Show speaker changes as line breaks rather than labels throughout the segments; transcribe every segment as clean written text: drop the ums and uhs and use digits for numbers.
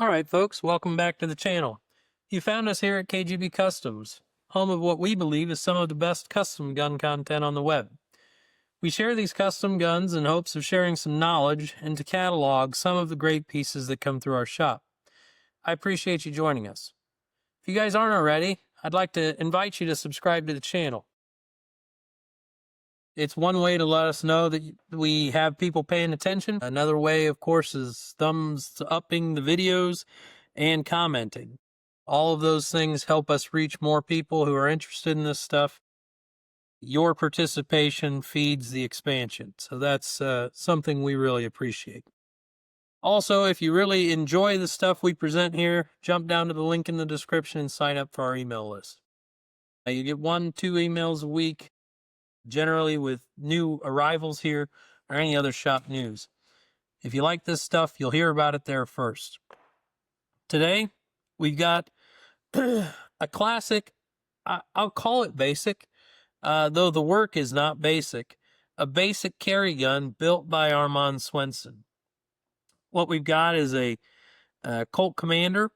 All right, folks, welcome back to the channel. You found us here at KGB Customs, home of what we believe is some of the best custom gun content on the web. We share these custom guns in hopes of sharing some knowledge and to catalog some of the great pieces that come through our shop. I appreciate you joining us. If you guys aren't already, I'd like to invite you to subscribe to the channel. It's one way to let us know that we have people paying attention. Another way, of course, is thumbs upping the videos and commenting. All of those things help us reach more people who are interested in this stuff. Your participation feeds the expansion, so that's something we really appreciate. Also, if you really enjoy the stuff we present here, jump down to the link in the description and sign up for our email list. You get 1-2 emails a week, generally with new arrivals here or any other shop news. If you like this stuff, you'll hear about it there first. Today, we've got a classic, I'll call it basic, though the work is not basic, a basic carry gun built by Armand Swenson. What we've got is a Colt Commander.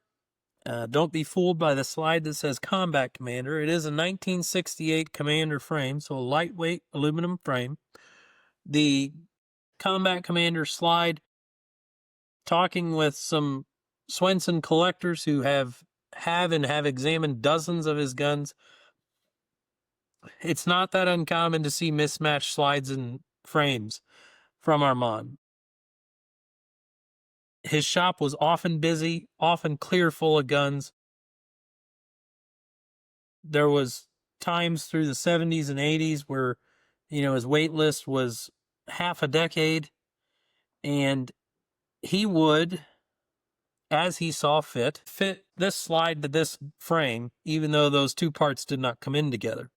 Don't be fooled by the slide that says Combat Commander. It is a 1968 Commander frame, so a lightweight aluminum frame. The Combat Commander slide, talking with some Swenson collectors who have examined dozens of his guns, it's not that uncommon to see mismatched slides and frames from Armand. His shop was often busy, often clear full of guns. There was times through the 70s and 80s where, his wait list was half a decade, and he would, as he saw fit this slide to this frame, even though those two parts did not come in together.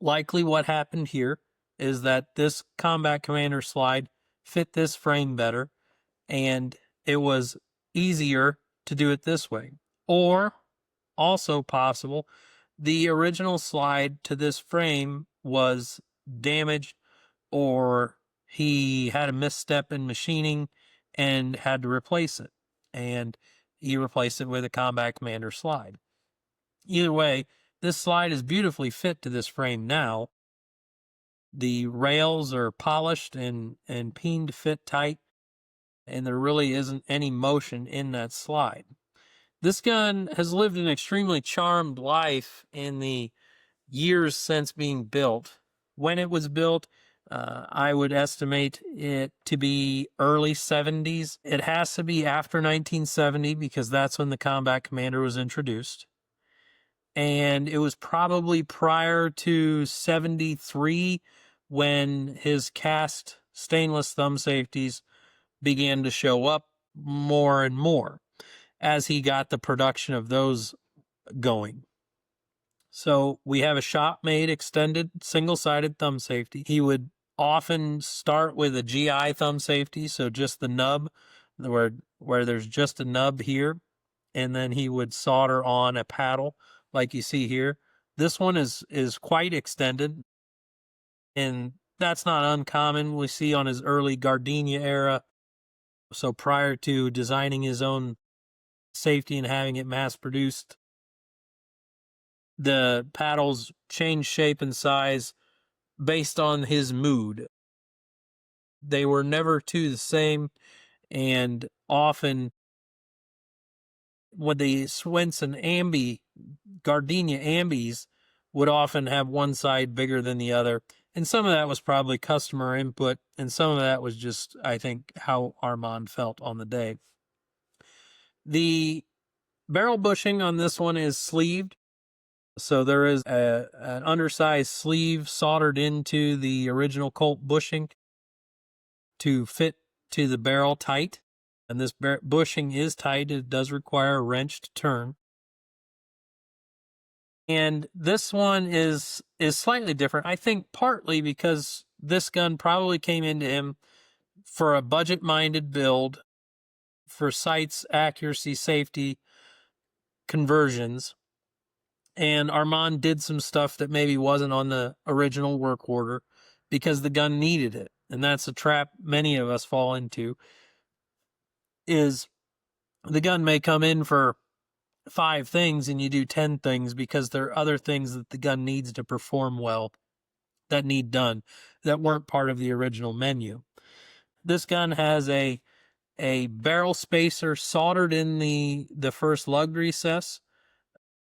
Likely what happened here is that this Combat Commander slide fit this frame better, and it was easier to do it this way. Or, also possible, the original slide to this frame was damaged, or he had a misstep in machining and had to replace it, and he replaced it with a Combat Commander slide. Either way, this slide is beautifully fit to this frame now. The rails are polished and peened to fit tight, and there really isn't any motion in that slide. This gun has lived an extremely charmed life in the years since being built. When it was built, I would estimate it to be early 70s. It has to be after 1970 because that's when the Combat Commander was introduced. And it was probably prior to 73 when his cast stainless thumb safeties began to show up more and more as he got the production of those going. So we have a shop-made extended single-sided thumb safety. He would often start with a GI thumb safety, so just the nub, where there's just a nub here, and then he would solder on a paddle like you see here. This one is quite extended, and that's not uncommon. We see on his early Gardena era, so prior to designing his own safety and having it mass produced, the paddles change shape and size based on his mood. They were never two the same, and often with the Swenson Ambi, Gardena Ambis would often have one side bigger than the other. And some of that was probably customer input, and some of that was just, I think, how Armand felt on the day. The barrel bushing on this one is sleeved. So there is an undersized sleeve soldered into the original Colt bushing to fit to the barrel tight. And this bushing is tight. It does require a wrench to turn. And this one is slightly different, I think, partly because this gun probably came into him for a budget-minded build for sights, accuracy, safety, conversions. And Armand did some stuff that maybe wasn't on the original work order because the gun needed it. And that's a trap many of us fall into. is the gun may come in for 5 things and you do 10 things because there are other things that the gun needs to perform well that need done that weren't part of the original menu. This gun has a barrel spacer soldered in the first lug recess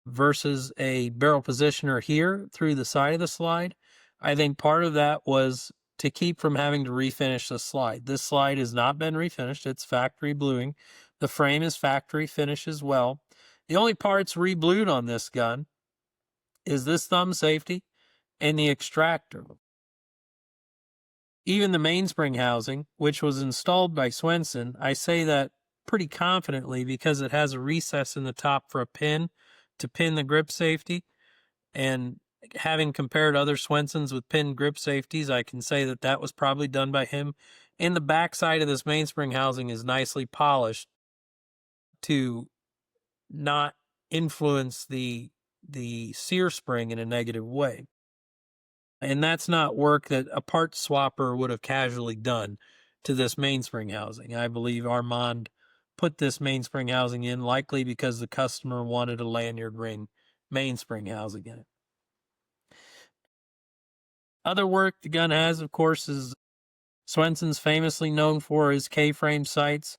versus a barrel positioner here through the side of the slide. I think part of that was to keep from having to refinish the slide. This slide has not been refinished. It's factory bluing. The frame is factory finish as well. The only parts reblued on this gun is this thumb safety and the extractor. Even the mainspring housing, which was installed by Swenson, I say that pretty confidently because it has a recess in the top for a pin to pin the grip safety. And having compared other Swensons with pin grip safeties, I can say that that was probably done by him. And the back side of this mainspring housing is nicely polished to not influence the sear spring in a negative way. And that's not work that a part swapper would have casually done to this mainspring housing. I believe Armand put this mainspring housing in likely because the customer wanted a lanyard ring mainspring housing in it. Other work the gun has, of course, is Swenson's famously known for his K-frame sights.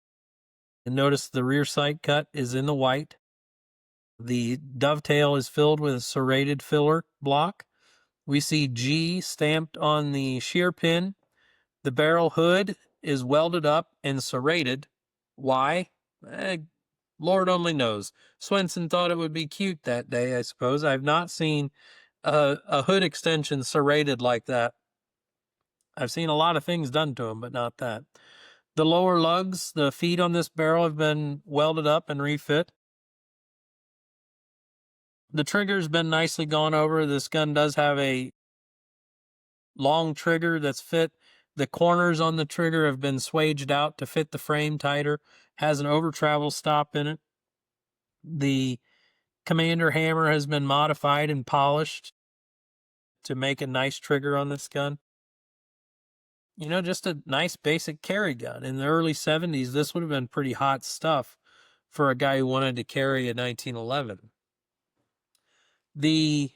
And notice the rear sight cut is in the white. The dovetail is filled with a serrated filler block. We see G stamped on the shear pin. The barrel hood is welded up and serrated. Why? Lord only knows. Swenson thought it would be cute that day, I suppose. I've not seen a hood extension serrated like that. I've seen a lot of things done to them, but not that. The lower lugs, the feet on this barrel have been welded up and refit. The trigger's been nicely gone over. This gun does have a long trigger that's fit. The corners on the trigger have been swaged out to fit the frame tighter. Has an over travel stop in it. The commander hammer has been modified and polished to make a nice trigger on this gun. You know, just a nice basic carry gun. In the early 70s, this would have been pretty hot stuff for a guy who wanted to carry a 1911. The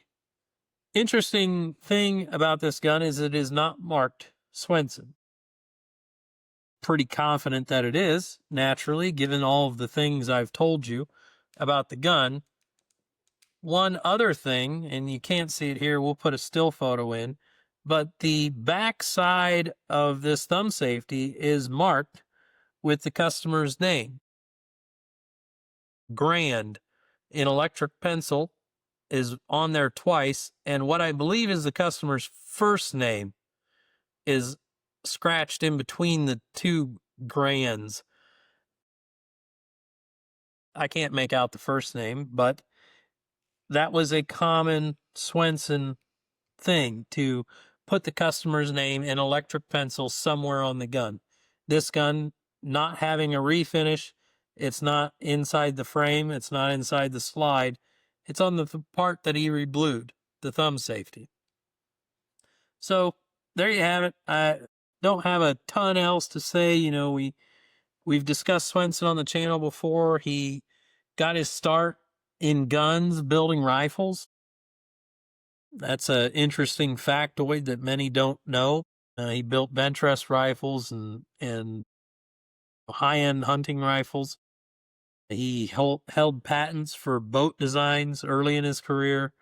interesting thing about this gun is it is not marked Swenson. Pretty confident that it is, naturally, given all of the things I've told you about the gun. One other thing, and you can't see it here, we'll put a still photo in, but the back side of this thumb safety is marked with the customer's name. Grand in electric pencil is on there twice, and what I believe is the customer's first name is scratched in between the two grands. I can't make out the first name, but that was a common Swenson thing, to put the customer's name in electric pencil somewhere on the gun. This gun, not having a refinish, it's not inside the frame, it's not inside the slide, it's on the part that he reblued, the thumb safety. So there you have it. I don't have a ton else to say. You know, we've discussed Swenson on the channel before. He got his start in guns, building rifles. That's an interesting factoid that many don't know. He built bench rest rifles and high-end hunting rifles. He held patents for boat designs early in his career,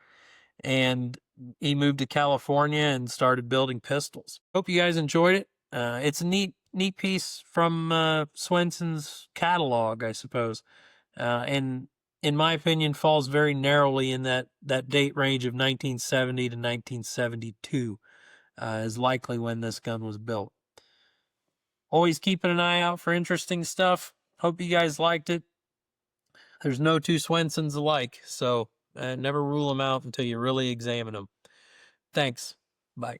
and he moved to California and started building pistols. Hope you guys enjoyed it. It's a neat piece from Swenson's catalog, I suppose, and in my opinion falls very narrowly in that date range of 1970 to 1972 is likely when this gun was built. Always keeping an eye out for interesting stuff. Hope you guys liked it. There's no two Swensons alike, so never rule them out until you really examine them. Thanks. Bye.